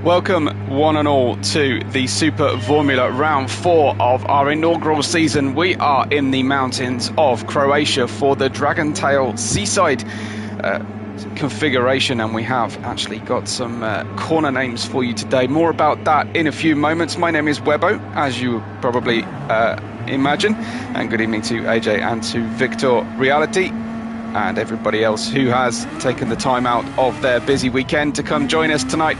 Welcome one and all to the Super VoRmula round 4 of our inaugural season. We are in the mountains of Croatia for the Dragon Tail Seaside configuration, and we have actually got some corner names for you today. More about that in a few moments. My name is Webbo, as you probably imagine, and good evening to AJ and to Victor Reality and everybody else who has taken the time out of their busy weekend to come join us tonight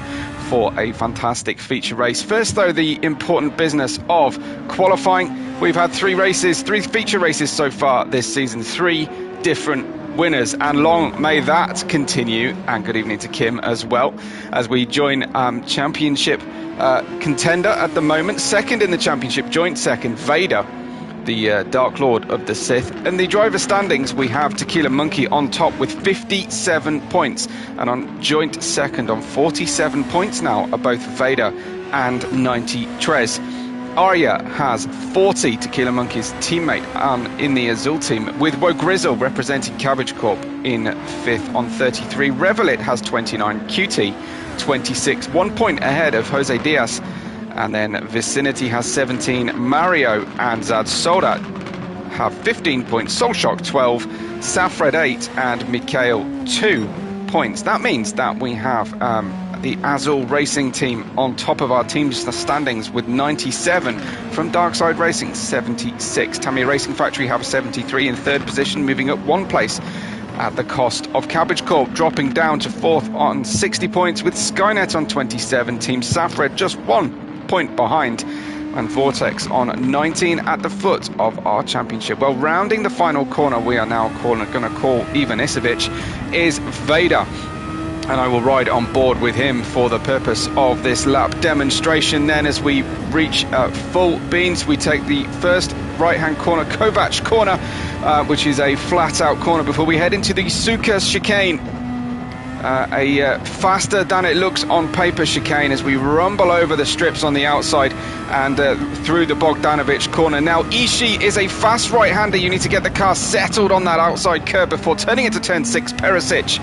for a fantastic feature race. First though, the important business of qualifying. We've had three feature races so far this season, 3 different winners, and long may that continue. And good evening to Kim as well, as we join championship contender at the moment, second in the championship, joint second, Vader, the Dark Lord of the Sith. In the driver standings, we have Tequila Monkey on top with 57 points, and on joint second on 47 points now are both Vader and 90 Trez. Arya has 40, Tequila Monkey's teammate, in the Azul team, with Wo Grizzle representing Cabbage Corp in 5th on 33. Revelit has 29, QT 26, 1 point ahead of Jose Diaz. And then Vicinity has 17, Mario and Zad Soldat have 15 points, Soulshock 12, Safred 8, and Mikhail 2 points. That means that we have the Azul Racing team on top of our team's standings with 97, from Darkside Racing 76. Tamiya Racing Factory have 73 in 3rd position, moving up 1 place at the cost of Cabbage Corp, dropping down to 4th on 60 points with Skynet on 27. Team Safred just 1 point behind, and Vortex on 19 at the foot of our championship. Well, rounding the final corner, we are now going to call Ivanisevic, is Vader, and I will ride on board with him for the purpose of this lap demonstration. Then as we reach full beans, we take the first right hand corner, Kovac corner, which is a flat out corner before we head into the Suka chicane. A faster than it looks on paper chicane as we rumble over the strips on the outside and through the Bogdanovic corner. Now Ishii is a fast right-hander. You need to get the car settled on that outside curb before turning into turn 6. Perisic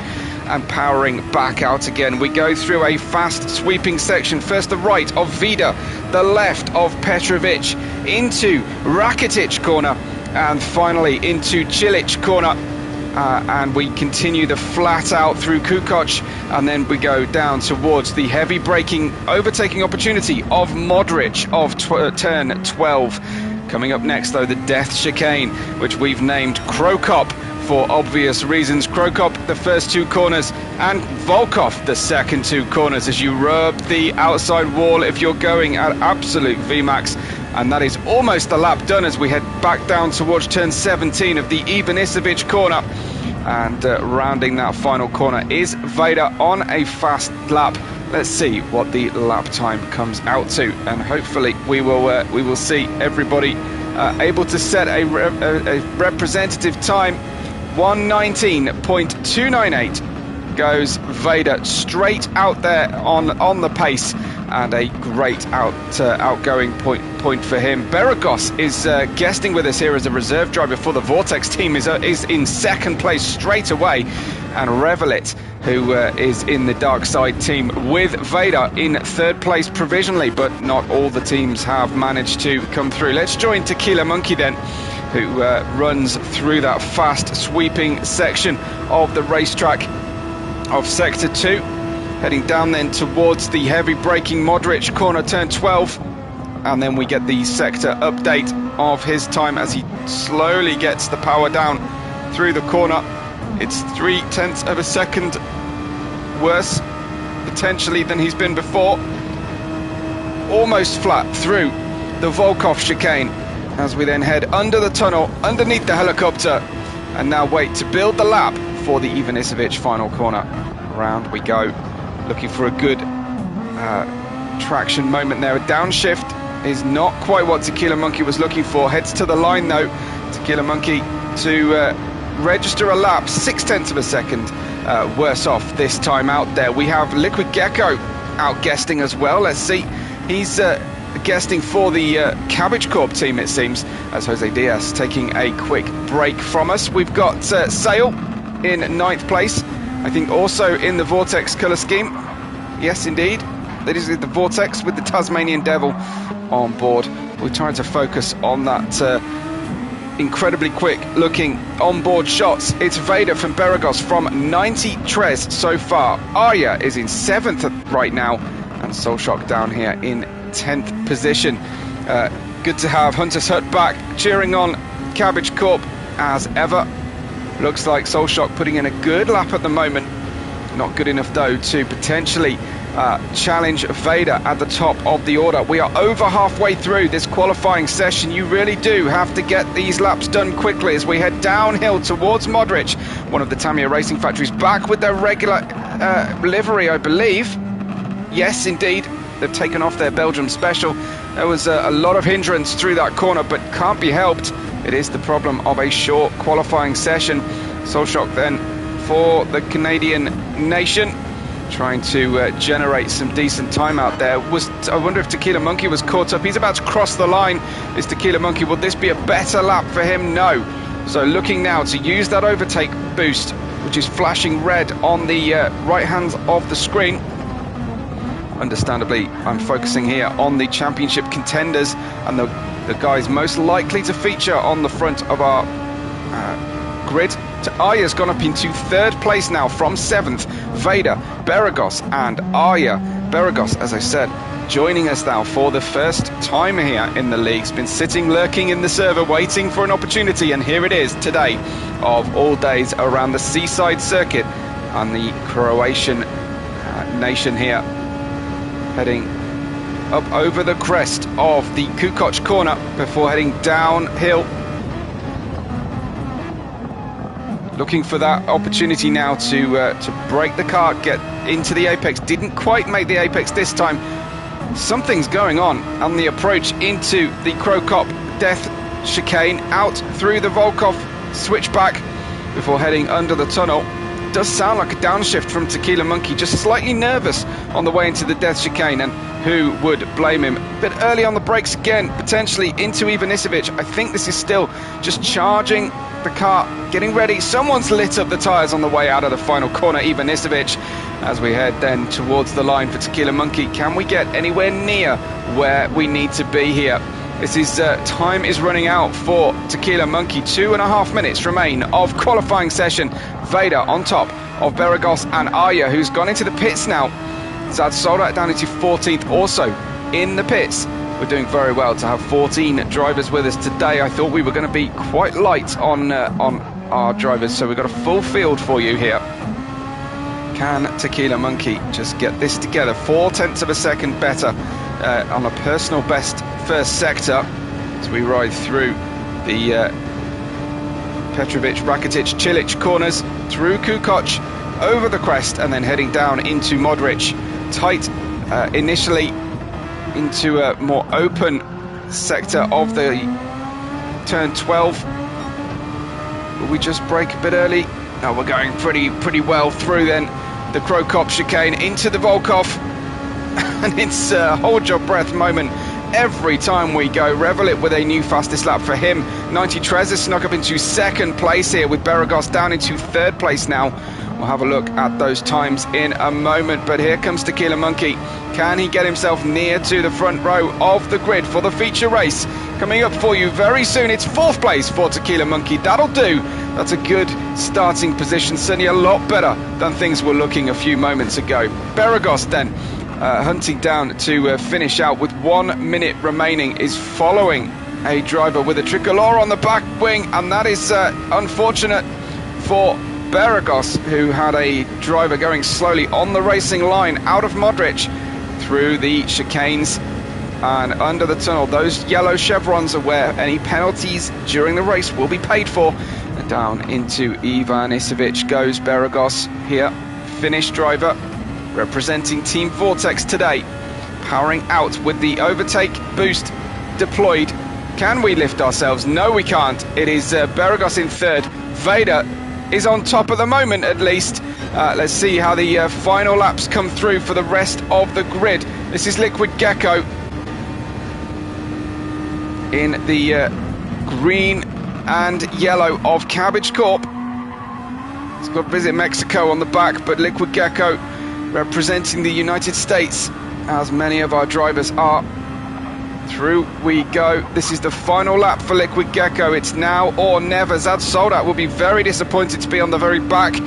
and powering back out again. We go through a fast sweeping section. First the right of Vida, the left of Petrovic, into Rakitic corner, and finally into Cilic corner. And we continue the flat out through Kukoc, and then we go down towards the heavy braking overtaking opportunity of Modric of turn 12. Coming up next though, the death chicane, which we've named Krokop for obvious reasons. Krokop the first 2 corners, and Volkov the second 2 corners, as you rub the outside wall if you're going at absolute VMAX. And that is almost the lap done as we head back down towards turn 17 of the Ivanisevic corner. And rounding that final corner is Vader on a fast lap. Let's see what the lap time comes out to, and hopefully we will see everybody able to set a representative time. 1:19.298 goes Vader straight out there on the pace, and a great outgoing point for him. Beragos is guesting with us here as a reserve driver for the Vortex team, is in 2nd place straight away, and Revelit, who is in the Dark Side team with Vader, in 3rd place provisionally, but not all the teams have managed to come through. Let's join Tequila Monkey then, who runs through that fast sweeping section of the racetrack of Sector 2, heading down then towards the heavy braking Modric corner, turn 12, and then we get the sector update of his time as he slowly gets the power down through the corner. It's 0.3 of a second worse potentially than he's been before. Almost flat through the Volkov chicane as we then head under the tunnel, underneath the helicopter, and now wait to build the lap for the Ivanisevic final corner. Around we go, looking for a good traction moment there. A downshift is not quite what Tequila Monkey was looking for. Heads to the line though, Tequila Monkey, to register a lap 0.6 of a second worse off this time out there. We have Liquid Gecko out guesting as well. Let's see, he's guesting for the Cabbage Corp team, it seems, as Jose Diaz taking a quick break from us. We've got Sale in 9th place, I think also in the Vortex colour scheme. Yes, indeed. This is the Vortex with the Tasmanian Devil on board. We're trying to focus on that incredibly quick looking onboard shots. It's Vader from Beragos from 90 Tres so far. Arya is in 7th right now, and Solshock down here in 10th position. Good to have Hunter's Hut back cheering on Cabbage Corp as ever. Looks like Solshock putting in a good lap at the moment. Not good enough though to potentially challenge Vader at the top of the order. We are over halfway through this qualifying session. You really do have to get these laps done quickly as we head downhill towards Modric. One of the Tamiya Racing factories back with their regular livery, I believe. Yes, indeed. They've taken off their Belgium special. There was a lot of hindrance through that corner, but can't be helped. It is the problem of a short qualifying session. Solshock then for the Canadian nation, trying to generate some decent time out there. I wonder if Tequila Monkey was caught up. He's about to cross the line. Is Tequila Monkey, will this be a better lap for him? No. So looking now to use that overtake boost, which is flashing red on the right hand of the screen. Understandably, I'm focusing here on the championship contenders and the guys most likely to feature on the front of our grid. Arya's gone up into 3rd place now from 7th. Vader, Beragos and Arya. Beragos, as I said, joining us now for the first time here in the league. He's been sitting, lurking in the server, waiting for an opportunity, and here it is today, of all days, around the Seaside circuit and the Croatian nation here, heading up over the crest of the Kukoc corner before heading downhill. Looking for that opportunity now to break the car, get into the apex. Didn't quite make the apex this time. Something's going on the approach into the Krokop Death chicane, out through the Volkov switchback before heading under the tunnel. Does sound like a downshift from Tequila Monkey, just slightly nervous on the way into the Death chicane, and who would blame him? A bit early on the brakes again, potentially into Ivanisevic. I think this is still just charging the car, getting ready. Someone's lit up the tyres on the way out of the final corner, Ivanisevic, as we head then towards the line for Tequila Monkey. Can we get anywhere near where we need to be here? This is time is running out for Tequila Monkey. 2.5 minutes remain of qualifying session. Vader on top of Beragos and Arya, who's gone into the pits now. Zad Soldat down into 14th, also in the pits. We're doing very well to have 14 drivers with us today. I thought we were going to be quite light on our drivers, so we've got a full field for you here. Can Tequila Monkey just get this together? 0.4 of a second better on a personal best first sector as we ride through the Petrovic, Rakitic, Cilic corners, through Kukoc, over the crest, and then heading down into Modric. Tight initially into a more open sector of the turn 12. Will we just brake a bit early? No, we're going pretty well through then the Krokop chicane into the Volkov. And it's a hold your breath moment every time we go. Revel it with a new fastest lap for him. 90 Trez has snuck up into 2nd place here, with Beragos down into 3rd place now. We'll have a look at those times in a moment, but here comes Tequila Monkey. Can he get himself near to the front row of the grid for the feature race? Coming up for you very soon, it's 4th place for Tequila Monkey. That'll do. That's a good starting position, certainly a lot better than things were looking a few moments ago. Beragos then hunting down to finish out with 1 minute remaining, is following a driver with a tricolor on the back wing, and that is unfortunate for Beragos, who had a driver going slowly on the racing line out of Modric through the chicanes and under the tunnel. Those yellow chevrons are where any penalties during the race will be paid for. And down into Ivanisevic goes Beragos here, Finnish driver representing Team Vortex today, powering out with the overtake boost deployed. Can we lift ourselves? No, we can't. It is Beragos in 3rd. Vader is on top at the moment, at least. Let's see how the final laps come through for the rest of the grid. This is Liquid Gecko in the green and yellow of Cabbage Corp. It's got Visit Mexico on the back, but Liquid Gecko representing the United States as many of our drivers are. Through we go. This is the final lap for Liquid Gecko. It's now or never. Zad Soldat will be very disappointed to be on the very back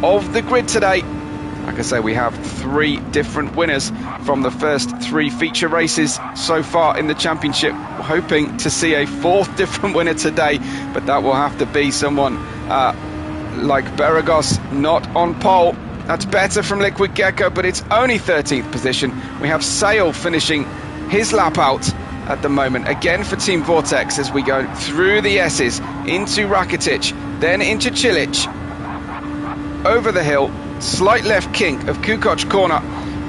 of the grid today. Like I say, we have 3 different winners from the first 3 feature races so far in the championship. We're hoping to see a 4th different winner today, but that will have to be someone like Beragos, not on pole. That's better from Liquid Gecko, but it's only 13th position. We have Sale finishing his lap out at the moment, again for Team Vortex, as we go through the S's, into Rakitic, then into Cilic, over the hill, slight left kink of Kukoc corner,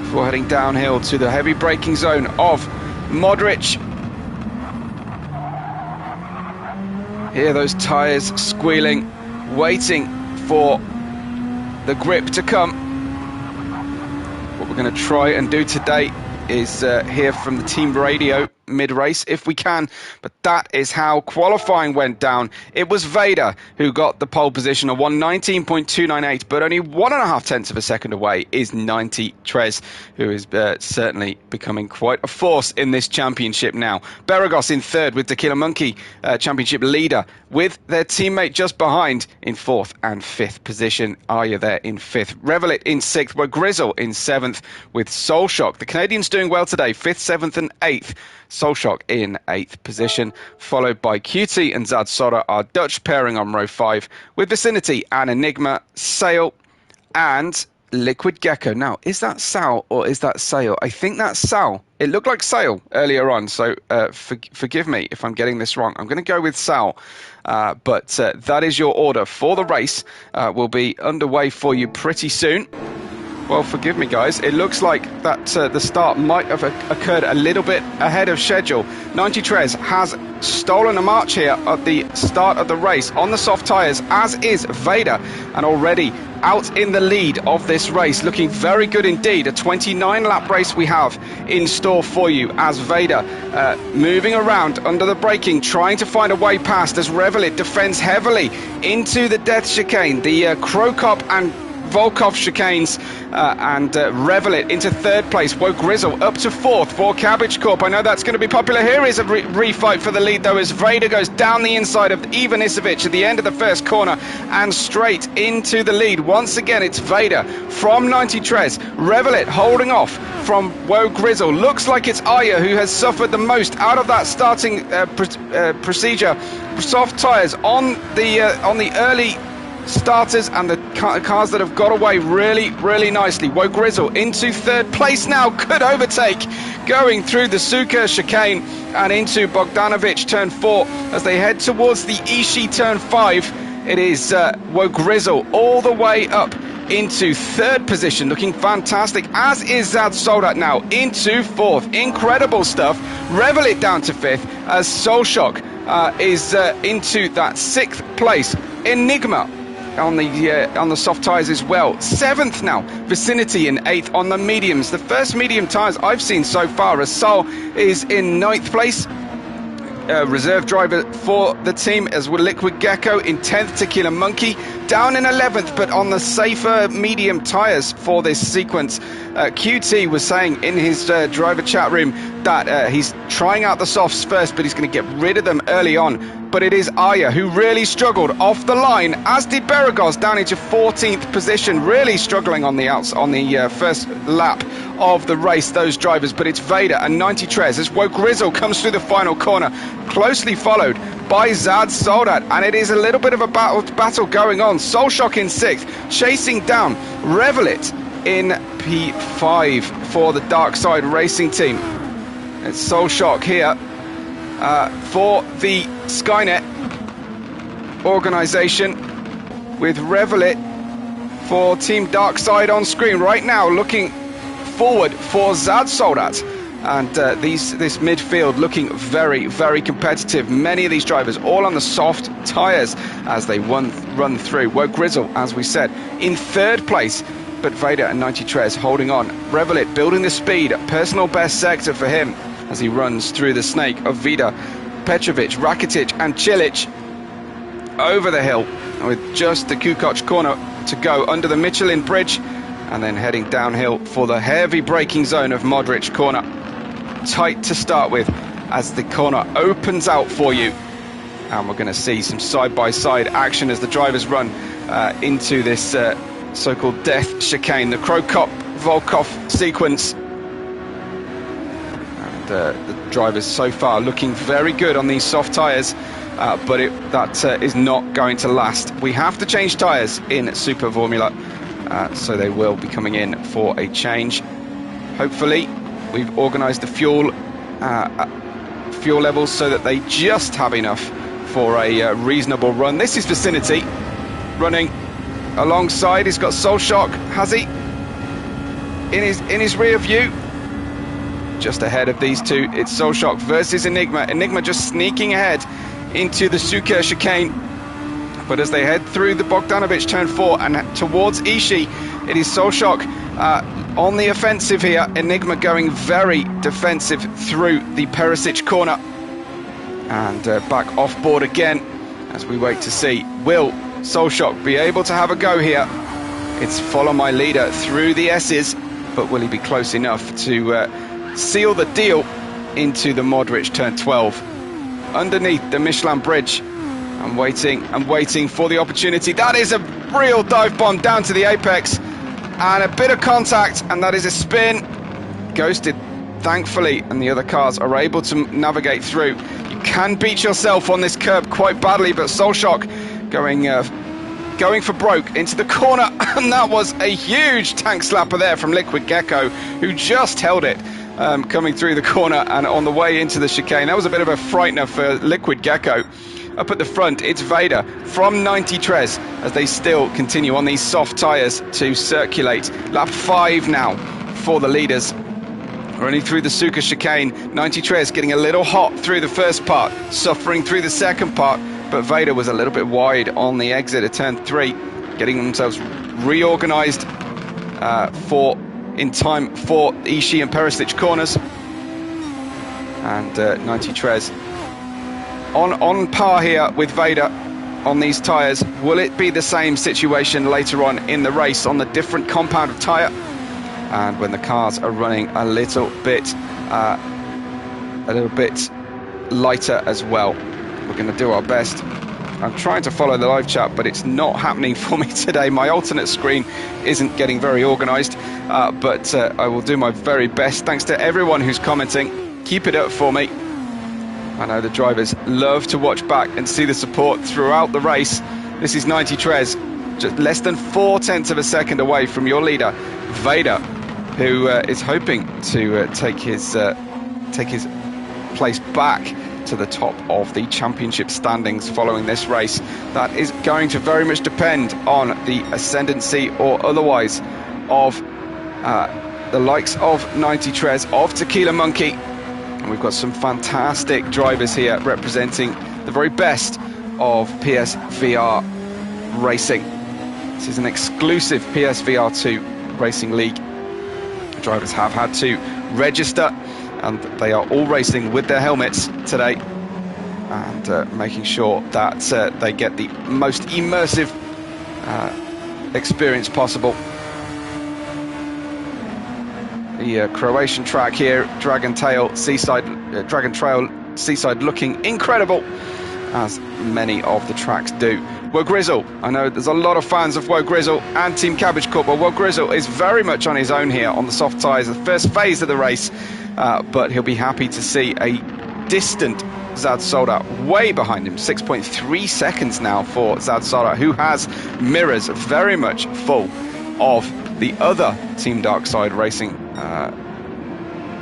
before heading downhill to the heavy braking zone of Modric. Hear those tyres squealing, waiting for the grip to come. What we're going to try and do today is hear from the team radio mid-race if we can, but that is how qualifying went down. It was Vader who got the pole position, a 1:19.298, but only 1.5 tenths of a second away is 90 Trez, who is certainly becoming quite a force in this championship now. Beragos in 3rd with Tequila Monkey, championship leader, with their teammate just behind in 4th and 5th position. Arya there in 5th. Revelit in 6th, where Grizzle in 7th with Soulshock. The Canadians doing well today, 5th, 7th and 8th. Soulshock in 8th position, followed by QT and Zad Soda, our Dutch pairing on row 5, with Vicinity and Enigma, Sail and Liquid Gecko. Now, is that Sal or is that Sail? I think that's Sal. It looked like Sail earlier on, so forgive me if I'm getting this wrong. I'm going to go with Sal, but that is your order for the race. Will be underway for you pretty soon. Well, forgive me, guys. It looks like that the start might have occurred a little bit ahead of schedule. 90 Trez has stolen a march here at the start of the race on the soft tyres, as is Vader, and already out in the lead of this race, looking very good indeed. A 29-lap race we have in store for you, as Vader moving around under the braking, trying to find a way past as Revelit defends heavily into the death chicane, the Krokop and Volkov chicanes, and Revelit into 3rd place. Woe Grizzle up to 4th for Cabbage Corp. I know that's going to be popular. Here is a refight for the lead, though, as Vader goes down the inside of Ivanisevic at the end of the first corner and straight into the lead. Once again, it's Vader from 90 Trez. Revelit holding off from Woe Grizzle. Looks like it's Aya who has suffered the most out of that starting procedure. Soft tyres on the early starters and the cars that have got away really nicely. Woe Grizzle into 3rd place now, could overtake going through the Suka chicane and into Bogdanovic turn 4 as they head towards the Ishii turn 5. It is Woe Grizzle all the way up into 3rd position, looking fantastic, as is Zad Soldat now into 4th. Incredible stuff. Revelit down to 5th as Soulshock is into that 6th place. Enigma on the soft tyres as well, 7th now. Vicinity in 8th on the mediums, the first medium tyres I've seen so far, as Sol is in 9th place. Reserve driver for the team as well, Liquid Gecko in 10th, Tequila Monkey down in 11th, but on the safer medium tyres for this sequence. QT was saying in his driver chat room that he's trying out the softs first, but he's going to get rid of them early on. But it is Aya who really struggled off the line, as did Beragos down into 14th position, really struggling on the first lap of the race, those drivers. But it's Vader and 90 Trez as Woe Grizzle comes through the final corner, closely followed by Zad Soldat, and it is a little bit of a battle going on. Soulshock in 6th, chasing down Revelit in P5 for the Dark Side Racing team. It's Soulshock here for the Skynet organisation, with Revelit for Team Dark Side on screen right now, looking forward for Zad Soldat. And this midfield looking very competitive. Many of these drivers all on the soft tyres as they run through. Woe Grizzle, as we said, in 3rd place, but Vader and 90 Trez holding on. Revelit building the speed, personal best sector for him as he runs through the snake of Vida, Petrovic, Rakitic and Cilic over the hill with just the Kukoc corner to go under the Michelin bridge. and then heading downhill for the heavy braking zone of Modric corner. Tight to start with as the corner opens out for you. And we're going to see some side-by-side action as the drivers run into this so-called death chicane, the Volkov sequence. And the drivers so far looking very good on these soft tyres, but that is not going to last. We have to change tyres in Super VoRmula, so they will be coming in for a change. Hopefully, we've organised the fuel levels so that they just have enough for a reasonable run. This is Vicinity running alongside. He's got Soul Shock, has he? In his rear view. Just ahead of these two, it's Soul Shock versus Enigma. Enigma just sneaking ahead into the Suker chicane. But as they head through the Bogdanovic turn 4 and towards Ishii, it is Soul Shock on the offensive here. Enigma going very defensive through the Perisic corner. And back off board again as we wait to see, will Soul Shock be able to have a go here? It's follow my leader through the S's, but will he be close enough to seal the deal into the Modric turn 12? Underneath the Michelin bridge, I'm waiting for the opportunity. That is a real dive bomb down to the apex, and a bit of contact, and that is a spin. Ghosted, thankfully, and the other cars are able to navigate through. You can beat yourself on this curb quite badly, but Soul Shock going for broke into the corner, and that was a huge tank slapper there from Liquid Gecko, who just held it coming through the corner and on the way into the chicane. That was a bit of a frightener for Liquid Gecko. Up at the front, it's Vader from 90 Tres as they still continue on these soft tyres to circulate. Lap 5 now for the leaders. Running through the Suker chicane, 90 Tres getting a little hot through the first part, suffering through the second part, but Vader was a little bit wide on the exit of turn 3, getting themselves reorganised in time for Ishii and Perisic corners. And 90 Tres on par here with Vader on these tyres. Will it be the same situation later on in the race on the different compound of tyre? And when the cars are running a little bit lighter as well, we're going to do our best. I'm trying to follow the live chat, but it's not happening for me today. My alternate screen isn't getting very organised, but I will do my very best. Thanks to everyone who's commenting. Keep it up for me. I know the drivers love to watch back and see the support throughout the race. This is 90 Tres, just less than 0.4 of a second away from your leader, Vader, who is hoping to take his place back to the top of the championship standings following this race. That is going to very much depend on the ascendancy or otherwise of the likes of 90 Tres, of Tequila Monkey. And we've got some fantastic drivers here representing the very best of PSVR racing. This is an exclusive PSVR2 racing league. Drivers have had to register, and they are all racing with their helmets today, and making sure that they get the most immersive experience possible. The Croatian track here, Dragon Trail Seaside looking incredible, as many of the tracks do. Woe Grizzle, I know there's a lot of fans of Woe Grizzle and Team Cabbage Corp, but Woe Grizzle is very much on his own here on the soft tyres, the first phase of the race, but he'll be happy to see a distant Zad Soda way behind him. 6.3 seconds now for Zad Soda, who has mirrors very much full of the other Team Darkside Racing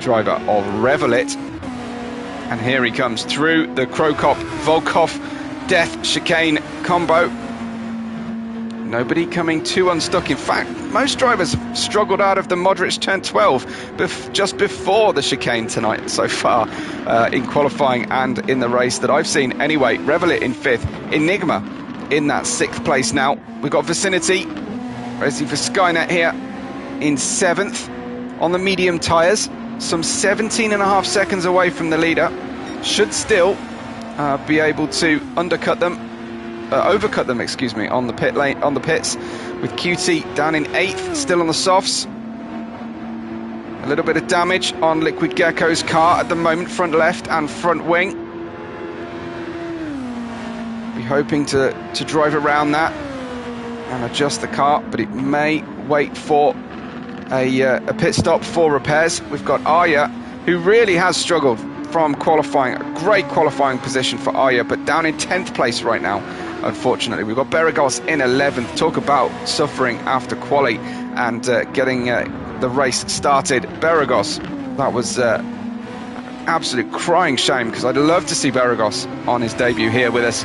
driver of Revelit. And here he comes through the Volkov death chicane combo. Nobody coming too unstuck. In fact, most drivers have struggled out of the Modric turn 12 just before the chicane tonight so far, in qualifying and in the race that I've seen. Anyway, Revelit in 5th, Enigma in that 6th place now. We've got Vicinity racing for Skynet here in 7th on the medium tyres, some 17.5 seconds away from the leader. Should still be able to undercut them overcut them, excuse me, on the pit lane, on the pits, with QT down in 8th, still on the softs. A little bit of damage on Liquid Gecko's car at the moment, front left and front wing. Be hoping to drive around that and adjust the car, but it may wait for a pit stop for repairs. We've got Arya, who really has struggled from qualifying. A great qualifying position for Arya, but down in 10th place right now, unfortunately. We've got Beragos in 11th. Talk about suffering after quali and getting the race started. Beragos, that was absolute crying shame, because I'd love to see Beragos on his debut here with us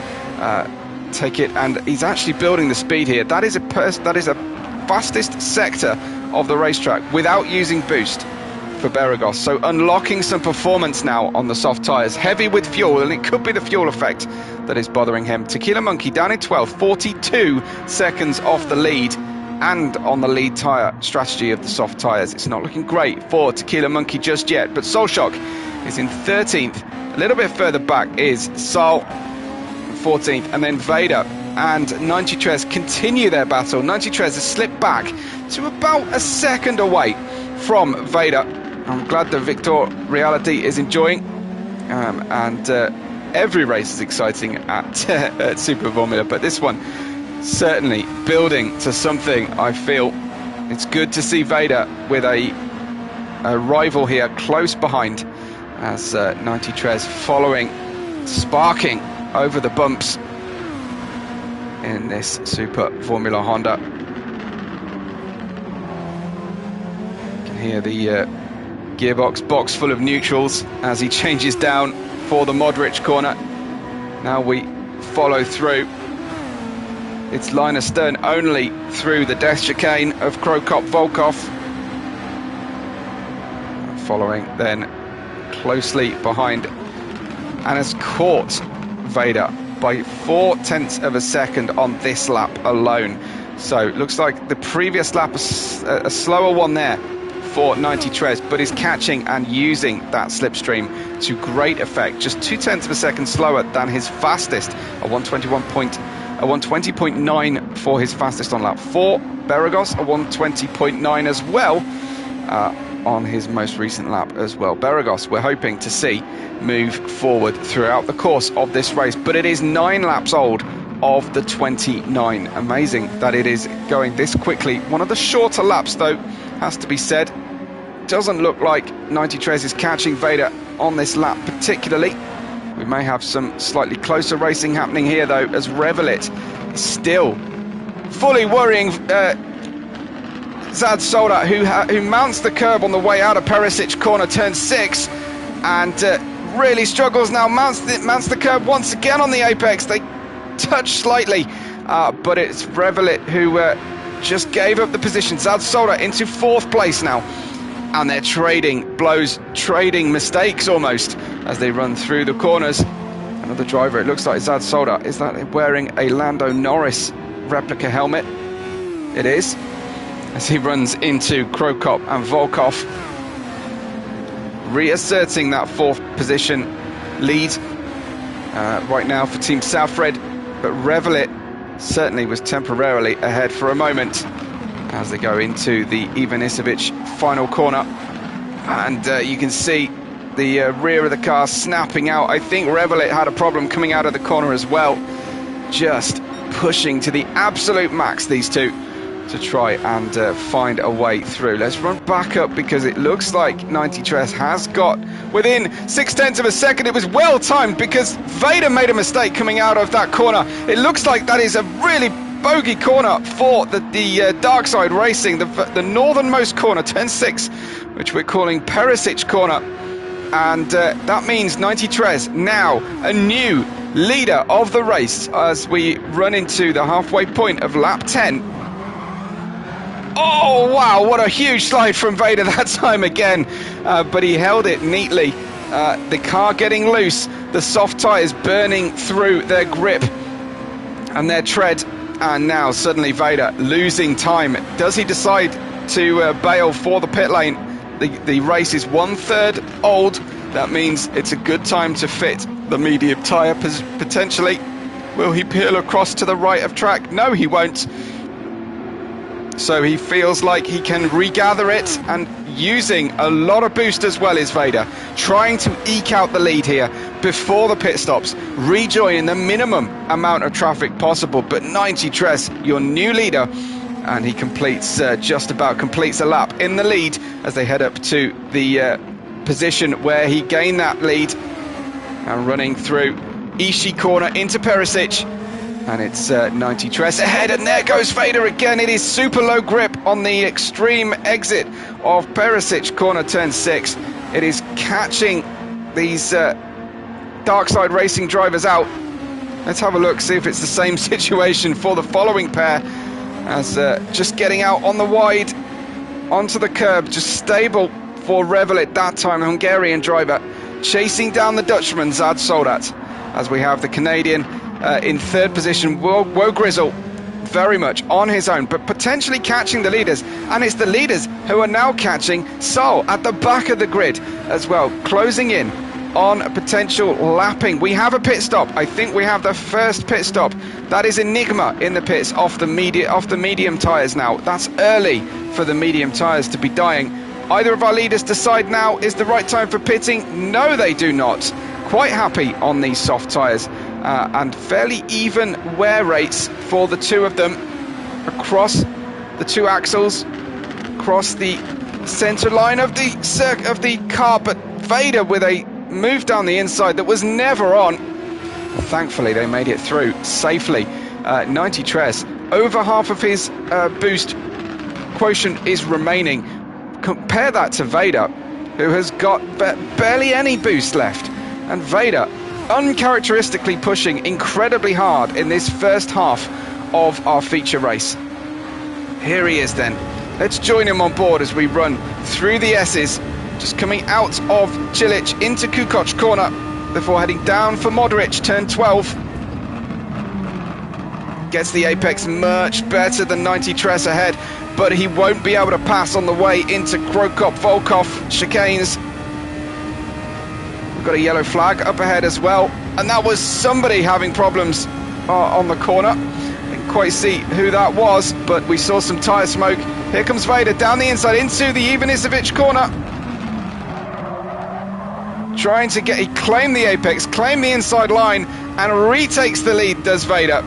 take it, and he's actually building the speed here. That is a fastest sector of the racetrack without using boost for Beragos, so unlocking some performance now on the soft tyres, heavy with fuel, and it could be the fuel effect that is bothering him. Tequila Monkey down in 12th, 42 seconds off the lead, and on the lead tyre strategy of the soft tyres. It's not looking great for Tequila Monkey just yet, but Solshock is in 13th. A little bit further back is Sol, 14th, and then Vader and 93 continue their battle. 93 has slipped back to about a second away from Vader. I'm glad that Victor Reality is enjoying, and every race is exciting at, at Super VoRmula, but this one certainly building to something. I feel it's good to see Vader with a rival here close behind, as 93 following, sparking over the bumps in this Super VoRmula Honda. You can hear the gearbox box full of neutrals as he changes down for the Modric corner. Now we follow through. It's line astern only through the death chicane of Krokop Volkov. Following then closely behind, and has caught Vader by 0.4 of a second on this lap alone. So it looks like the previous lap was a slower one there for 93, but is catching and using that slipstream to great effect. Just 0.2 of a second slower than his fastest, a 120.9 for his fastest on lap 4. Beragos, a 120.9 as well on his most recent lap as well. Beragos, we're hoping to see move forward throughout the course of this race, but it is 9 laps old of the 29. Amazing that it is going this quickly. One of the shorter laps, though, has to be said. Doesn't look like 93 is catching Vader on this lap particularly. We may have some slightly closer racing happening here, though, as Revelit is still fully worrying Zad Solda, who mounts the curb on the way out of Perisic corner, turn 6, and really struggles now, mounts the curb once again on the apex. They touch slightly, but it's Revelit who just gave up the position. Zad Solda into 4th place now, and they're trading blows, trading mistakes almost as they run through the corners. Another driver, it looks like Zad Solda, is that wearing a Lando Norris replica helmet? It is, as he runs into Krokop and Volkov, reasserting that 4th position lead right now for Team Safred, but Revelit certainly was temporarily ahead for a moment as they go into the Ivanisevic final corner, and you can see the rear of the car snapping out. I think Revelit had a problem coming out of the corner as well, just pushing to the absolute max, these two, to try and find a way through. Let's run back up, because it looks like 93 has got within 0.6 of a second. It was well timed, because Vader made a mistake coming out of that corner. It looks like that is a really bogey corner for the Dark Side Racing, the northernmost corner, turn 6, which we're calling Perisic corner, and that means 93 now a new leader of the race as we run into the halfway point of lap 10. Oh wow, what a huge slide from Vader that time again, but he held it neatly. The car getting loose, the soft tyres burning through their grip and their tread, and now suddenly Vader losing time. Does he decide to bail for the pit lane? The race is 1/3 old. That means it's a good time to fit the medium tyre potentially. Will he peel across to the right of track? No, he won't. So he feels like he can regather it, and using a lot of boost as well is Vader, trying to eke out the lead here before the pit stops, rejoining the minimum amount of traffic possible. But 90 Tres, your new leader, and he completes just about completes a lap in the lead as they head up to the position where he gained that lead, and running through Ishii corner into Perisic, and it's 90 Tres ahead, and there goes Vader again. It is super low grip on the extreme exit of Perisic corner turn 6. It is catching these dark side racing drivers out. Let's have a look, see if it's the same situation for the following pair, as just getting out on the wide onto the curb, just stable for Revel at that time, the Hungarian driver chasing down the Dutchman Zad Soldat, as we have the Canadian in third position. Woe Grizzle very much on his own, but potentially catching the leaders, and it's the leaders who are now catching Sol at the back of the grid as well, closing in on a potential lapping. We have a pit stop. I think we have the first pit stop. That is Enigma in the pits off the medium tyres now. That's early for the medium tyres to be dying. Either of our leaders decide now is the right time for pitting? No, they do not. Quite happy on these soft tyres, and fairly even wear rates for the two of them across the two axles, across the centre line of the car. But Vader with a move down the inside that was never on. Thankfully they made it through safely. 90 Tres, over half of his boost quotient is remaining. Compare that to Vader, who has got barely any boost left, and Vader uncharacteristically pushing incredibly hard in this first half of our feature race. Here he is then. Let's join him on board as we run through the S's, just coming out of Cilic into Kukoc corner before heading down for Modric, turn 12. Gets the apex much better than 90 Tres ahead, but he won't be able to pass on the way into Krokop-Volkov chicanes. We've got a yellow flag up ahead as well, and that was somebody having problems on the corner. Didn't quite see who that was, but we saw some tyre smoke. Here comes Vader down the inside into the Ivanisevic corner, trying to claim the apex, claim the inside line, and retakes the lead, does Vader.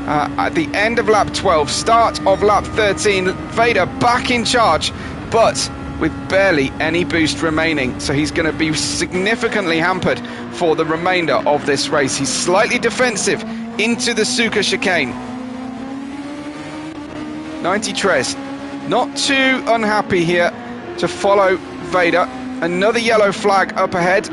At the end of lap 12, start of lap 13, Vader back in charge, but with barely any boost remaining, so he's going to be significantly hampered for the remainder of this race. He's slightly defensive into the Suka chicane. 90 Tres not too unhappy here to follow Vader. Another yellow flag up ahead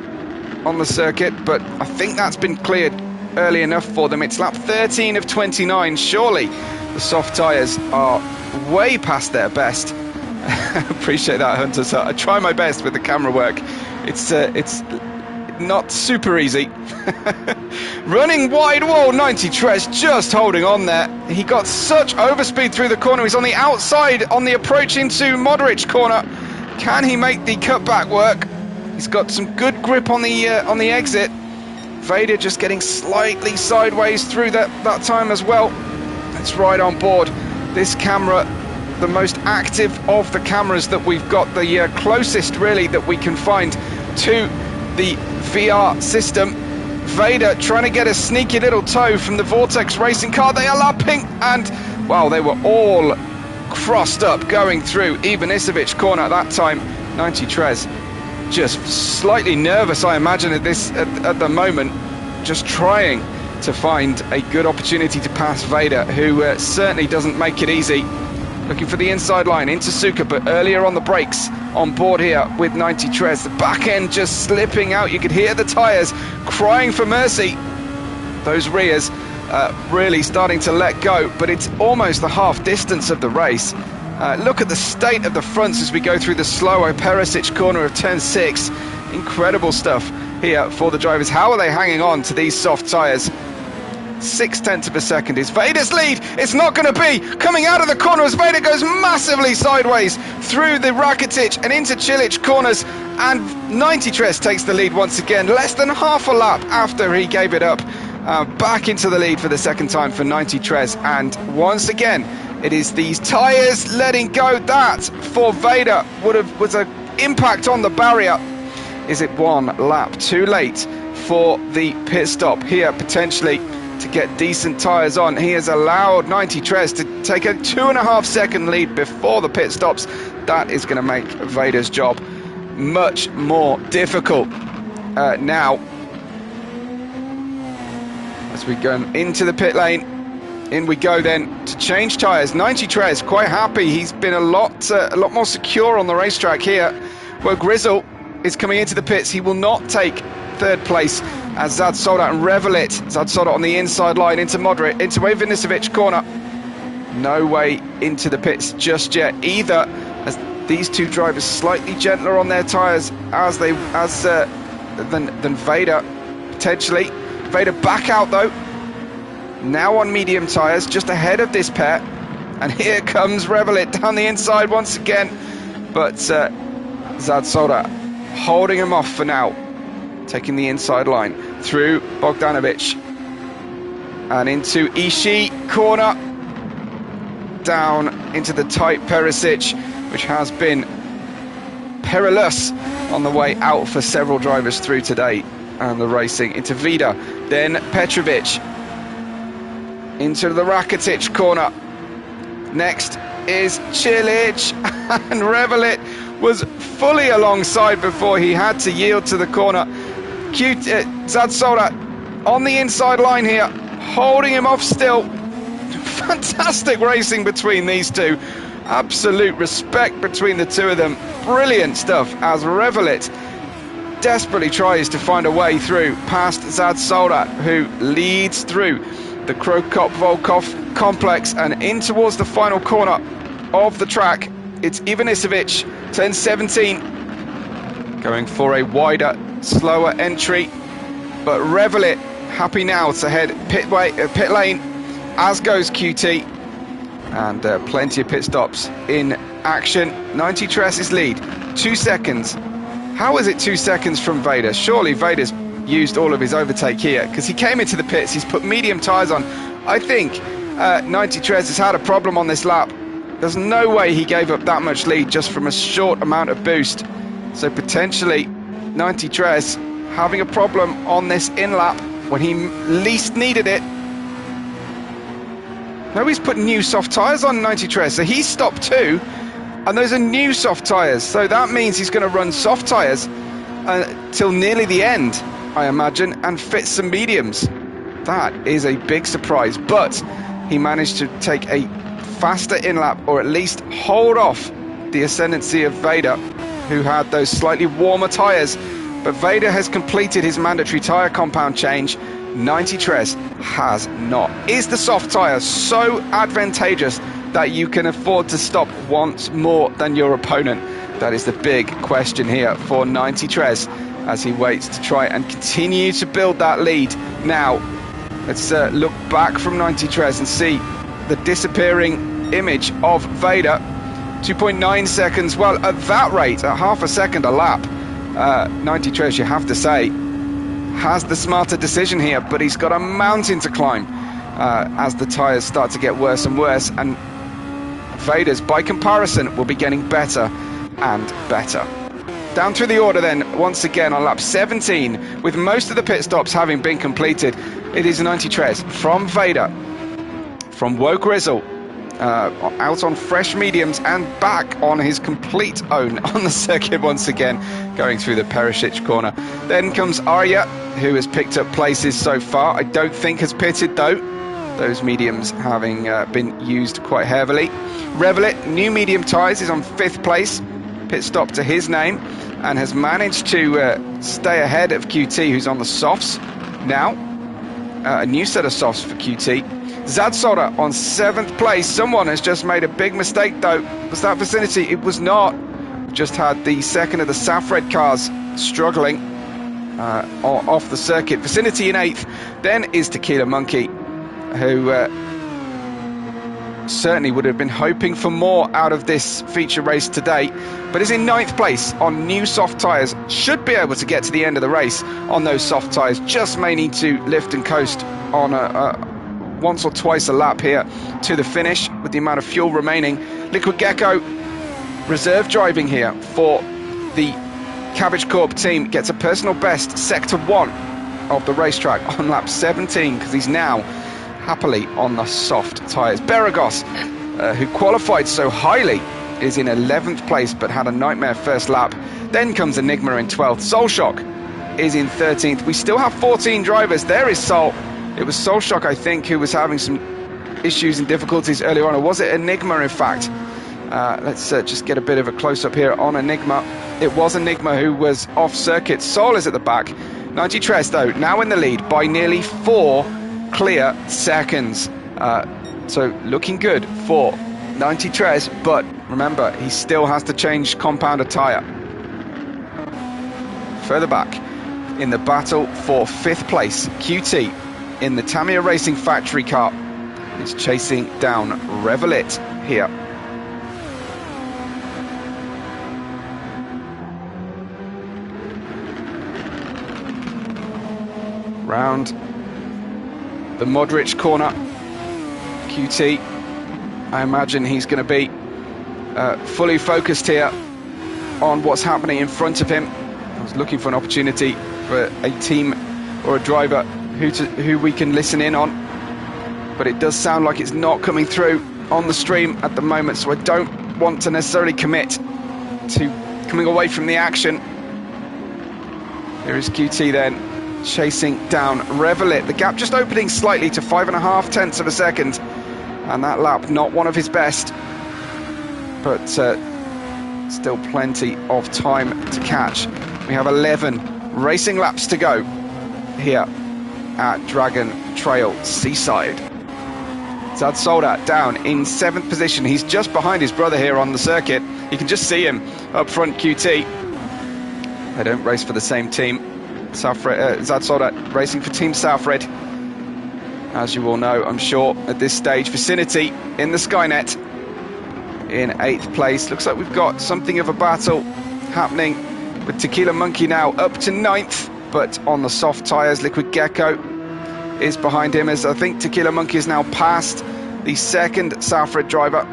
on the circuit, but I think that's been cleared early enough for them. It's lap 13 of 29. Surely the soft tyres are way past their best. Appreciate that, Hunter. So I try my best with the camera work. It's not super easy. Running wide wall, 90 Tres just holding on there. He got such overspeed through the corner. He's on the outside on the approach into Modric corner. Can he make the cutback work? He's got some good grip on the exit. Vader just getting slightly sideways through that time as well. Let's ride on board this camera, the most active of the cameras that we've got, the closest really that we can find to the VR system. Vader trying to get a sneaky little toe from the Vortex racing car. They are lapping, and wow, they were all crossed up going through Ivanisevic corner at that time. 90 Tres just slightly nervous, I imagine, at the moment, just trying to find a good opportunity to pass Vader, who certainly doesn't make it easy. Looking for the inside line into Suka, but earlier on the brakes on board here with 90 Tres. The back end just slipping out. You could hear the tyres crying for mercy. Those rears really starting to let go, but it's almost the half distance of the race. Look at the state of the fronts as we go through the slower Perisic corner of turn 6. Incredible stuff here for the drivers. How are they hanging on to these soft tyres? 0.6 of a second is Vader's lead. It's not going to be. Coming out of the corner as Vader goes massively sideways through the Rakitic and into Cilic corners, and 90 Tres takes the lead once again, less than half a lap after he gave it up. back into the lead for the second time for 93s, and once again it is these tyres letting go. That for Vader was an impact on the barrier. Is it one lap too late for the pit stop here, potentially to get decent tyres on? He has allowed 93s to take a 2.5 second lead before the pit stops. That is going to make Vader's job much more difficult. Now, as we go into the pit lane, in we go then to change tyres. 93s quite happy. He's been a lot more secure on the racetrack here. Well, Grizzle is coming into the pits. He will not take third place as Zad Soldat and Revelit. Zad Soldat on the inside line into Modric, into Vinicevic corner. No way into the pits just yet either, as these two drivers slightly gentler on their tyres than Vader potentially. Vader back out though, now on medium tyres, just ahead of this pair, and here comes Revelit down the inside once again, but Zad Soldat holding him off for now, taking the inside line through Bogdanovic and into Ishii corner, down into the tight Perisic, which has been perilous on the way out for several drivers through today and the racing. Into Vida, then Petrovic, into the Rakitic corner. Next is Cilic, and Revelit was fully alongside before he had to yield to the corner. Zad Soldat on the inside line here, holding him off still. Fantastic racing between these two. Absolute respect between the two of them. Brilliant stuff as Revelit desperately tries to find a way through past Zad Soldat, who leads through the Krokop-Volkov complex and in towards the final corner of the track. It's Ivanisevic, turn 17, going for a wider, slower entry, but Revelit happy now to head pit lane, as goes QT, and plenty of pit stops in action. 93's lead, 2 seconds. How is it 2 seconds from Vader? Surely Vader's used all of his overtake here, because he came into the pits, he's put medium tyres on. I think 93's has had a problem on this lap. There's no way he gave up that much lead just from a short amount of boost. So potentially 93's having a problem on this in lap when he least needed it. No, he's put new soft tyres on 93's, so he stopped too, and those are new soft tyres, so that means he's going to run soft tyres till nearly the end, I imagine, and fit some mediums. That is a big surprise, but he managed to take a faster in-lap, or at least hold off the ascendancy of Vader, who had those slightly warmer tyres. But Vader has completed his mandatory tyre compound change. 93's has not. Is the soft tyre so advantageous that you can afford to stop once more than your opponent? That is the big question here for 93's as he waits to try and continue to build that lead. Now, let's look back from 93's and see the disappearing image of Vader. 2.9 seconds. Well, at that rate, at half a second a lap, 93's, you have to say, has the smarter decision here, but he's got a mountain to climb as the tyres start to get worse and worse, and Vader's, by comparison, will be getting better and better. Down through the order then, once again on lap 17, with most of the pit stops having been completed, it is 93's from Vader, from Woe Grizzle, out on fresh mediums and back on his complete own on the circuit once again, going through the Perisic corner. Then comes Arya, who has picked up places so far. I don't think has pitted though, those mediums having been used quite heavily. Revelit, new medium tyres, is on 5th place, pit stop to his name, and has managed to stay ahead of QT, who's on the softs now. A new set of softs for QT. Zad Soldat on 7th place. Someone has just made a big mistake though. Was that Vicinity? It was not. Just had the second of the Safred cars struggling off the circuit. Vicinity in 8th. Then is Tequila Monkey, who certainly would have been hoping for more out of this feature race today, but is in 9th place on new soft tyres. Should be able to get to the end of the race on those soft tyres. Just may need to lift and coast on once or twice a lap here to the finish with the amount of fuel remaining. Liquid Gecko reserve driving here for the Cabbage Corp team, gets a personal best sector 1 of the racetrack on lap 17 because he's now happily on the soft tyres. Beragos, who qualified so highly, is in 11th place but had a nightmare first lap. Then comes Enigma in 12th. Soulshock is in 13th. We still have 14 drivers. There is Soul. It was Soulshock, I think, who was having some issues and difficulties earlier on. Or was it Enigma, in fact? Let's just get a bit of a close-up here on Enigma. It was Enigma who was off circuit. Soul is at the back. 90 Tres, though, now in the lead by nearly 4 clear seconds. So looking good for 90 Tres, but remember, he still has to change compounder tyre. Further back in the battle for 5th place, QT in the Tamiya Racing factory car is chasing down Revelit here. Round the Modric corner, QT, I imagine he's going to be fully focused here on what's happening in front of him. I was looking for an opportunity for a team or a driver who we can listen in on, but it does sound like it's not coming through on the stream at the moment, so I don't want to necessarily commit to coming away from the action. Here is QT then, chasing down Revelit. The gap just opening slightly to 5.5 tenths of a second, and that lap not one of his best, but still plenty of time to catch. We have 11 racing laps to go here at Dragon Trail Seaside. Zad Soldat down in 7th position. He's just behind his brother here on the circuit. You can just see him up front, QT. They don't race for the same team. Zad Soldat racing for Team Southred, as you all know, I'm sure, at this stage. Vicinity in the Skynet in 8th place. Looks like we've got something of a battle happening with Tequila Monkey now up to 9th, but on the soft tyres. Liquid Gecko is behind him, as I think Tequila Monkey is now past the second Southred driver.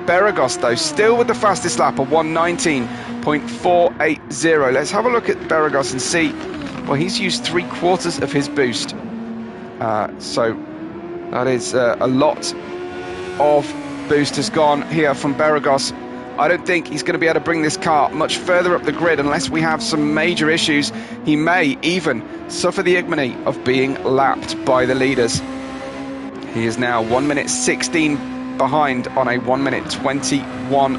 Beragos, though, still with the fastest lap, a 1:19.480. Let's have a look at Beragos and see. Well, he's used 3/4 of his boost, so that is a lot of boost has gone here from Beragos. I don't think he's going to be able to bring this car much further up the grid unless we have some major issues. He may even suffer the ignominy of being lapped by the leaders. He is now 1:16 behind on a 1:21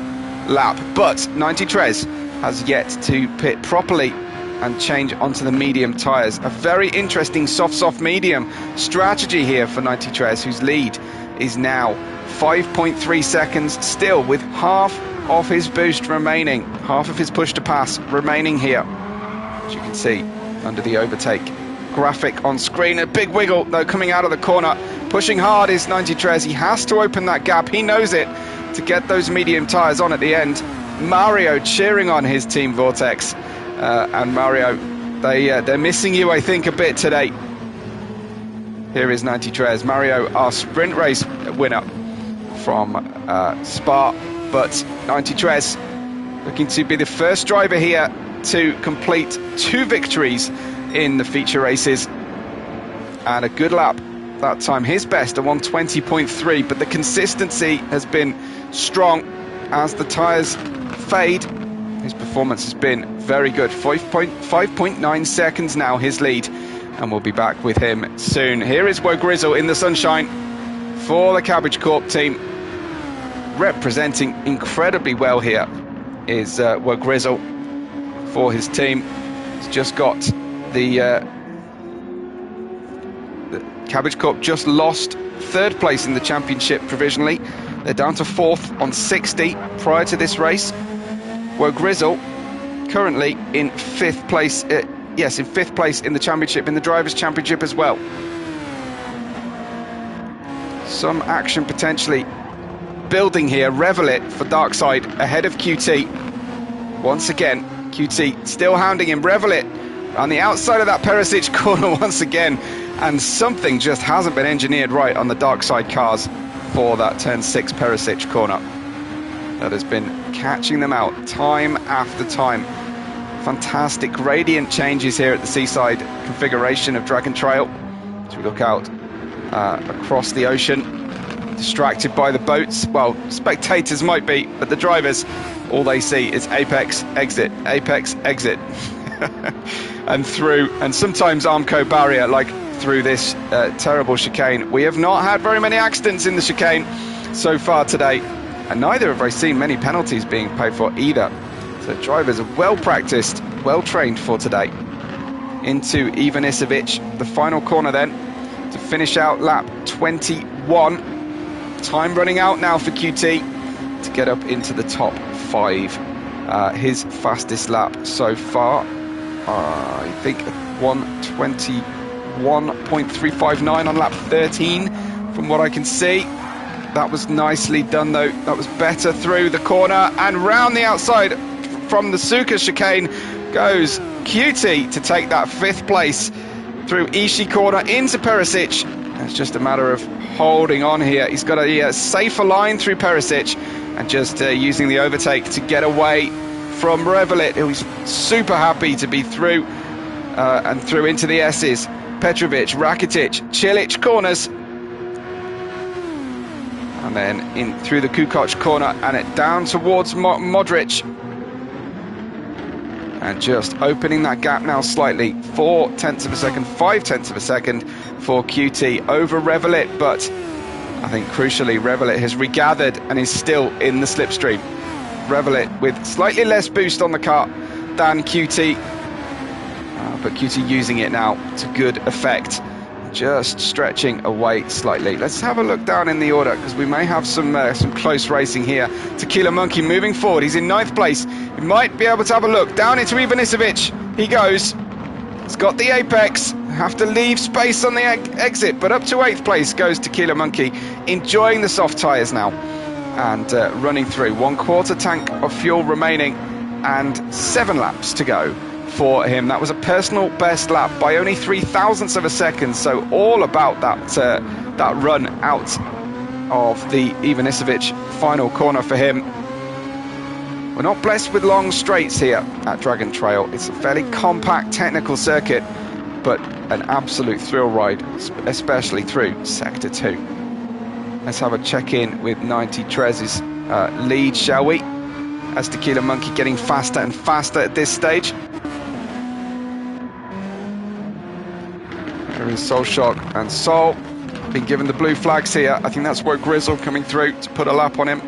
lap, but 90 Tres has yet to pit properly and change onto the medium tyres. A very interesting soft medium strategy here for 90 Tres, whose lead is now 5.3 seconds, still with half of his boost remaining, half of his push to pass remaining here, as you can see under the overtake graphic on screen. A big wiggle though coming out of the corner, pushing hard is 90 Tres. He has to open that gap, he knows it, to get those medium tyres on at the end. Mario cheering on his team Vortex. And Mario, they're missing you, I think, a bit today. Here is 90 Tres. Mario, our sprint race winner from Spa, but 90 Tres looking to be the first driver here to complete 2 victories in the feature races, and a good lap that time. His best, a 1:20.3, but the consistency has been strong as the tyres fade. His performance has been very good. 5.9 seconds now, his lead, and we'll be back with him soon. Here is Wo Grizzle in the sunshine for the Cabbage Corp team. Representing incredibly well here is Wo Grizzle for his team. He's just got the Cabbage Corp just lost 3rd place in the championship provisionally. They're down to 4th on 60 prior to this race. Wo Grizzle currently in 5th place, in 5th place in the championship, in the Drivers' Championship as well. Some action potentially building here. Reveille for Darkside ahead of QT. Once again, QT still hounding him. Reveille on the outside of that Perisic corner once again. And something just hasn't been engineered right on the Darkside cars for that turn 6 Perisic corner. That has been catching them out time after time. Fantastic gradient changes here at the Seaside configuration of Dragon Trail. As we look out across the ocean, distracted by the boats. Well, spectators might be, but the drivers, all they see is apex, exit, and through, and sometimes Armco barrier, like through this terrible chicane. We have not had very many accidents in the chicane so far today, and neither have I seen many penalties being paid for either. So drivers are well practiced, well trained for today. Into Ivanisevic, the final corner then, to finish out lap 21. Time running out now for QT to get up into the top 5. His fastest lap so far, I think 1:21.359 on lap 13 from what I can see. That was nicely done though. That was better through the corner and round the outside from the Suka chicane goes QT to take that 5th place through Ishii corner into Perisic. It's just a matter of holding on here. He's got a safer line through Perisic and just using the overtake to get away from Reveille, who's super happy to be through and through into the S's. Petrovic, Rakitic, Cilic corners. And then in through the Kukoc corner and it down towards Modric. And just opening that gap now slightly, 0.4 of a second, 0.5 of a second for QT over Reveille. But I think crucially, Reveille has regathered and is still in the slipstream. Reveille with slightly less boost on the car than QT, but QT using it now to good effect. Just stretching away slightly. Let's have a look down in the order because we may have some close racing here. Tequila Monkey moving forward. He's in 9th place. He might be able to have a look down into Ivanisevic. He goes. He's got the apex. Have to leave space on the exit, but up to 8th place goes Tequila Monkey, enjoying the soft tyres now and running through. 1/4 tank of fuel remaining and 7 laps to go for him. That was a personal best lap by only 0.003 of a second, so all about that run out of the Ivanisevic final corner for him. We're not blessed with long straights here at Dragon Trail. It's a fairly compact technical circuit, but an absolute thrill ride, especially through Sector 2. Let's have a check-in with 90 Trez's lead, shall we? As Tequila Monkey getting faster and faster at this stage. There is Soul Shock and Soul being given the blue flags here. I think that's where Grizzle coming through to put a lap on him.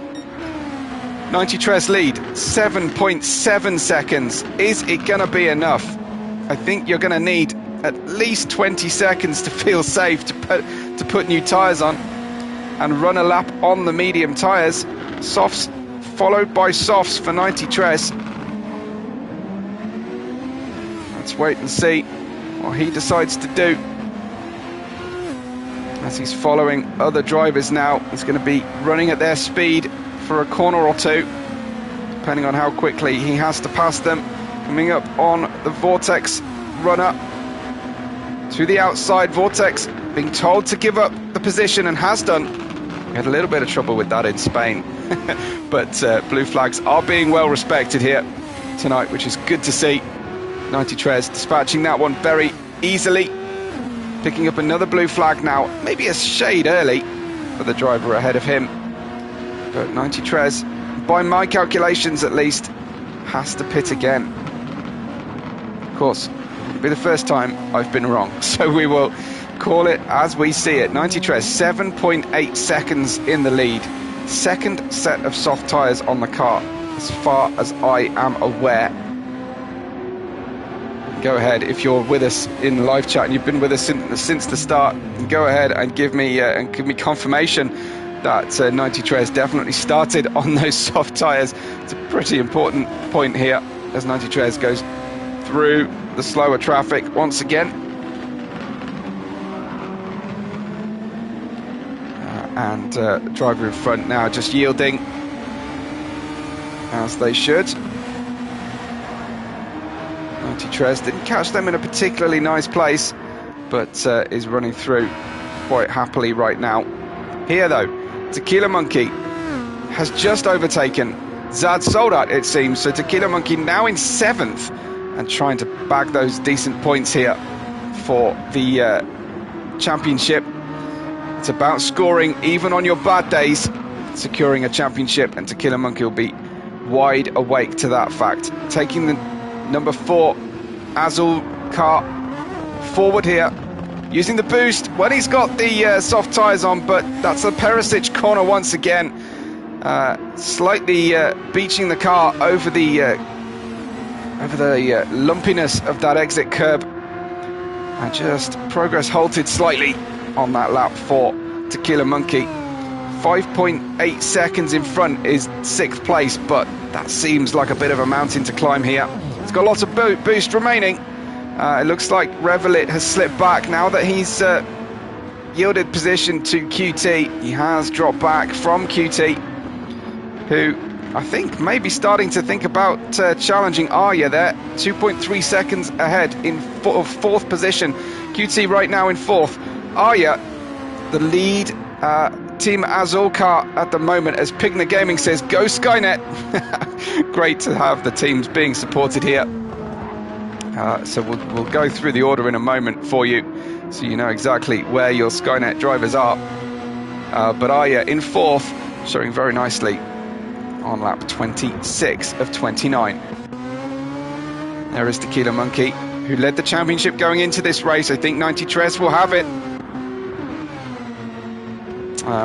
90 Trez lead, 7.7 seconds. Is it going to be enough? I think you're going to need at least 20 seconds to feel safe to put new tyres on and run a lap on the medium tyres. Softs followed by softs for 90 Trez. Let's wait and see what he decides to do. As he's following other drivers now, he's going to be running at their speed for a corner or two, depending on how quickly he has to pass them. Coming up on the Vortex runner to the outside. Vortex being told to give up the position and has done. We had a little bit of trouble with that in Spain, but blue flags are being well respected here tonight, which is good to see. 90 Trez dispatching that one very easily. Picking up another blue flag now, maybe a shade early for the driver ahead of him. But 90 Trez, by my calculations at least, has to pit again. Of course, it'll be the first time I've been wrong, so we will call it as we see it. 90 Trez, 7.8 seconds in the lead. Second set of soft tyres on the car, as far as I am aware. Go ahead, if you're with us in the live chat and you've been with us since the start, go ahead and give me confirmation that 90 Trez definitely started on those soft tyres. It's a pretty important point here as 90 Trez goes through the slower traffic once again. And driver in front now just yielding, as they should. 90 Tres didn't catch them in a particularly nice place, but is running through quite happily right now. Here though, Tequila Monkey has just overtaken Zad Soldat, it seems. So Tequila Monkey now in 7th and trying to bag those decent points here for the championship. It's about scoring even on your bad days, securing a championship, and Tequila Monkey will be wide awake to that fact. Taking the number 4 Azul car forward here, using the boost when he's got the soft tyres on, but that's a Perisic corner once again. Slightly beaching the car over the lumpiness of that exit curb, and just progress halted slightly on that lap for Tequila Monkey. 5.8 seconds in front is 6th place, but that seems like a bit of a mountain to climb here. It's got lots of boost remaining. It looks like Revelit has slipped back now that he's yielded position to QT. He has dropped back from QT, who I think may be starting to think about challenging Arya there. 2.3 seconds ahead in 4th position. QT right now in 4th. Arya, the lead Team Azul car at the moment, as Pigna Gaming says, go Skynet. Great to have the teams being supported here. So we'll go through the order in a moment for you, so you know exactly where your Skynet drivers are. But Arya in 4th, showing very nicely on lap 26 of 29. There is Tequila Monkey, who led the championship going into this race. I think 90 Tres will have it.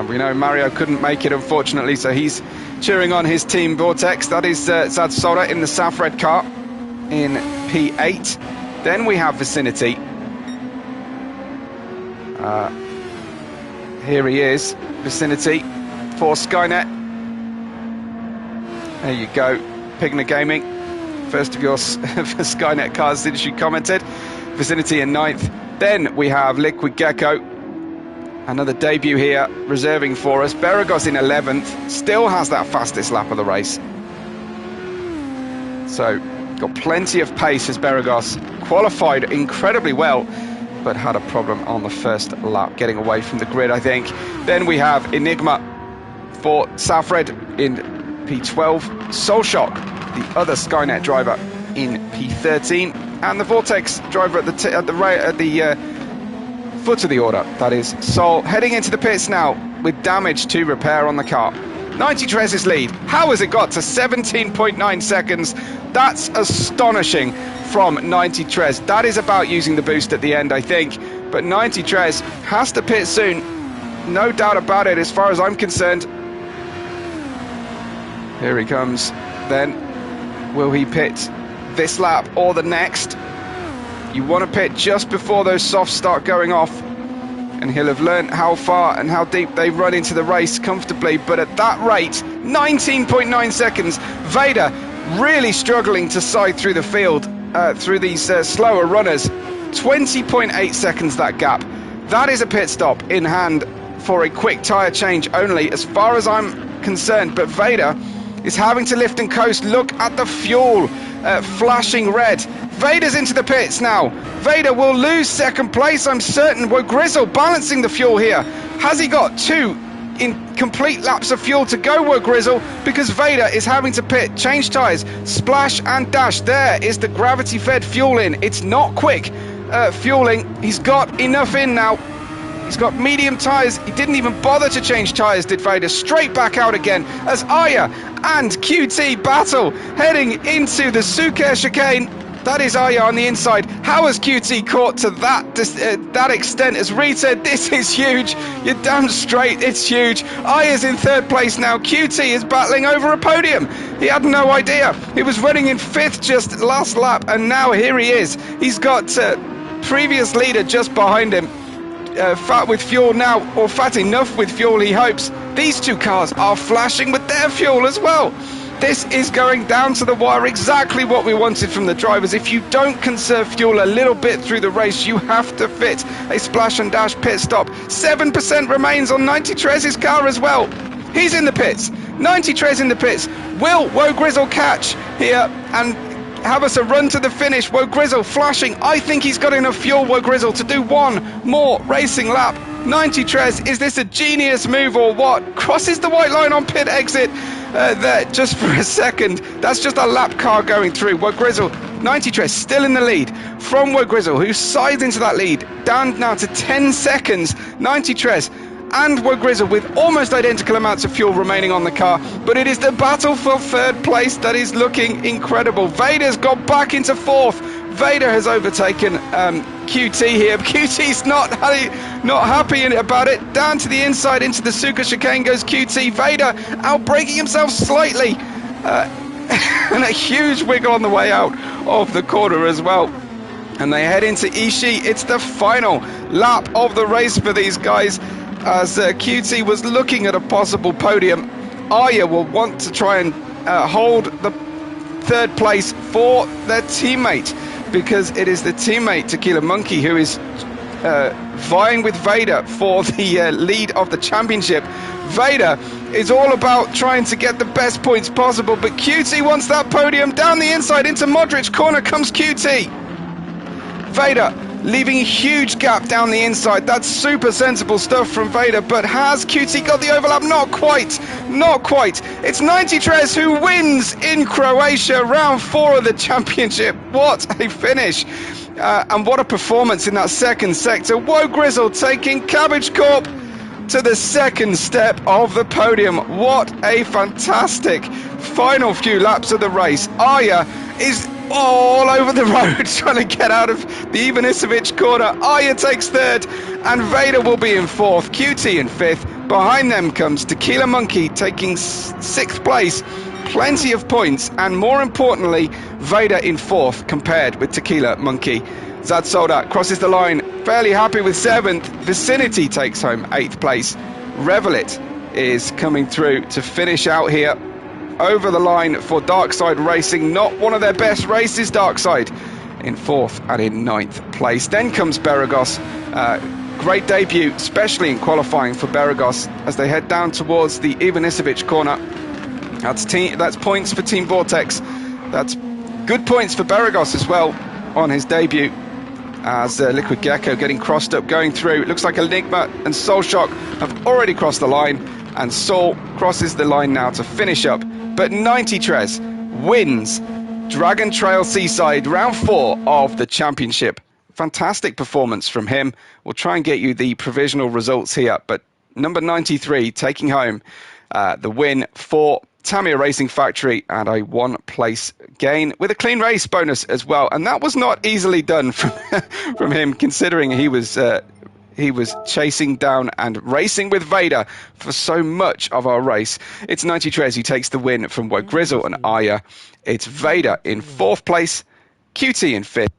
We know Mario couldn't make it, unfortunately, so he's cheering on his team Vortex. That is Zad Soda in the Saf-Red car in P8. Then we have Vicinity. Here he is, Vicinity for Skynet. There you go, Pigna Gaming. First of your Skynet cars since you commented. Vicinity in 9th. Then we have Liquid Gecko. Another debut here, reserving for us. Beragos in 11th. Still has that fastest lap of the race. So, got plenty of pace as Beragos. Qualified incredibly well, but had a problem on the first lap, getting away from the grid, I think. Then we have Enigma for Safred in P12. Soulshock, the other Skynet driver, in P13, and the Vortex driver at the foot of the order. That is Sol, heading into the pits now with damage to repair on the car. 90 Trez's lead. How has it got to 17.9 seconds? That's astonishing from 90 Trez. That is about using the boost at the end, I think. But 90 Trez has to pit soon. No doubt about it, as far as I'm concerned. Here he comes. Then, will he pit this lap or the next? You want to pit just before those softs start going off, and he'll have learned how far and how deep they run into the race comfortably. But at that rate, 19.9 seconds, Vader really struggling to side through the field, through these slower runners. 20.8 seconds that gap. That is a pit stop in hand for a quick tyre change only, as far as I'm concerned. But Vader is having to lift and coast. Look at the fuel flashing red. Vader's into the pits now. Vader will lose 2nd place, I'm certain. Well, Grizzle balancing the fuel here. Has he got 2 incomplete laps of fuel to go, Were Grizzle? Because Vader is having to pit, change tyres, splash and dash. There is the gravity-fed fuel in. It's not quick fueling. He's got enough in now. He's got medium tyres. He didn't even bother to change tyres, did Vader. Straight back out again as Aya and QT battle, heading into the Suker chicane. That is Aya on the inside. How has QT caught to that extent? As Reed said, this is huge. You're damn straight, it's huge. Aya's in 3rd place now. QT is battling over a podium. He had no idea. He was running in 5th just last lap, and now here he is. He's got previous leader just behind him. Fat with fuel now, or fat enough with fuel, he hopes. These two cars are flashing with their fuel as well. This is going down to the wire, exactly what we wanted from the drivers. If you don't conserve fuel a little bit through the race, you have to fit a splash and dash pit stop. 7% remains on 90 Trez's car as well. He's in the pits. 90 Trez in the pits. Will Woe Grizzle catch here and have us a run to the finish? Woe Grizzle flashing. I think he's got enough fuel, Woe Grizzle, to do one more racing lap. 90 Trez, is this a genius move or what? Crosses the white line on pit exit there just for a second. That's just a lap car going through. Woe Grizzle, 90 Trez still in the lead from Woe Grizzle, who sides into that lead, down now to 10 seconds. 90 Trez and Woe Grizzle with almost identical amounts of fuel remaining on the car, but it is the battle for third place that is looking incredible. Vader's got back into fourth. Vader has overtaken QT here. QT's not happy about it. Down to the inside into the Suka chicane goes QT. Vader outbraking himself slightly and a huge wiggle on the way out of the corner as well. And they head into Ishii. It's the final lap of the race for these guys, as QT was looking at a possible podium. Arya will want to try and hold the third place for their teammate, because it is the teammate Tequila Monkey who is vying with Vader for the lead of the championship. Vader is all about trying to get the best points possible, but QT wants that podium. Down the inside into Modric corner comes QT. Vader leaving a huge gap down the inside. That's super sensible stuff from Vader, but has QT got the overlap? Not quite, not quite. It's 90 Trez who wins in Croatia, round 4 of the championship. What a finish, and what a performance in that second sector. Woe Grizzle taking Cabbage Corp to the second step of the podium. What a fantastic final few laps of the race. Arya is all over the road trying to get out of the Ivanisevic corner. Arya takes third and Vader will be in fourth. QT in fifth. Behind them comes Tequila Monkey taking sixth place. Plenty of points, and more importantly, Vader in fourth compared with Tequila Monkey. Zad Soldat crosses the line, fairly happy with seventh. Vicinity takes home eighth place. Revelit is coming through to finish out here over the line for Darkside Racing. Not one of their best races, Darkside, in fourth and in ninth place. Then comes Beragos. Great debut, especially in qualifying for Beragos, as they head down towards the Ivanisevic corner. That's points for Team Vortex. That's good points for Beragos as well on his debut, as Liquid Gecko getting crossed up, going through. It looks like Enigma and Soul Shock have already crossed the line, and Soul crosses the line now to finish up. But 90 Trez wins Dragon Trail Seaside, round 4 of the championship. Fantastic performance from him. We'll try and get you the provisional results here, but number 93 taking home the win for Tamiya Racing Factory, and a 1 place gain with a clean race bonus as well. And that was not easily done from him, considering he was chasing down and racing with Vader for so much of our race. It's 90 Trez who takes the win from Woe Grizzle and Arya. It's Vader in 4th place, QT in 5th.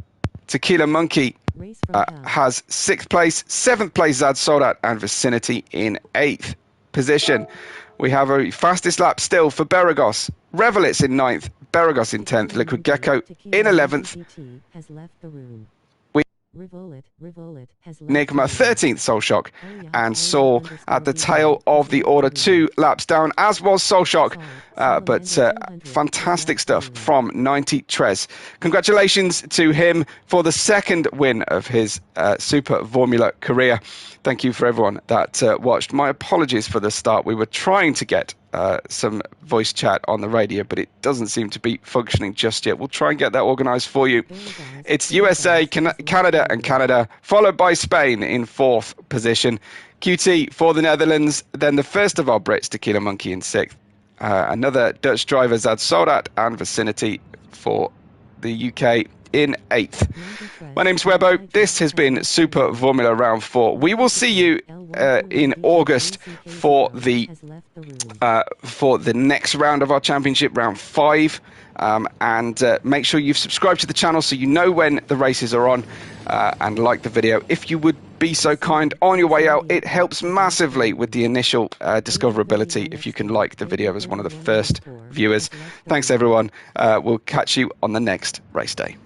Tequila Monkey has 6th place, 7th place Zad Soldat, and Vicinity in 8th position. We have a fastest lap still for Beragos. Revelit's in 9th, Beragos in 10th, Liquid Gecko in 11th. Enigma 13th, Soul Shock, and Saul at the tail of the order, 2 laps down, as was Soul Shock. But fantastic stuff from 90 Trez. Congratulations to him for the 2nd win of his Super VoRmula career. Thank you for everyone that watched. My apologies for the start. We were trying to get some voice chat on the radio, but it doesn't seem to be functioning just yet. We'll try and get that organised for you. It's USA, Canada and Canada, followed by Spain in 4th position. QT for the Netherlands, then the first of our Brits, Tequila Monkey, in 6th. Another Dutch driver, Zad Soldat, and Vicinity for the UK in 8th. My name's Webbo. This has been Super VoRmula Round 4. We will see you in August for the next round of our championship, Round 5. And make sure you've subscribed to the channel so you know when the races are on, and like the video. If you would be so kind on your way out. It helps massively with the initial discoverability if you can like the video as one of the first viewers. Thanks everyone. We'll catch you on the next race day.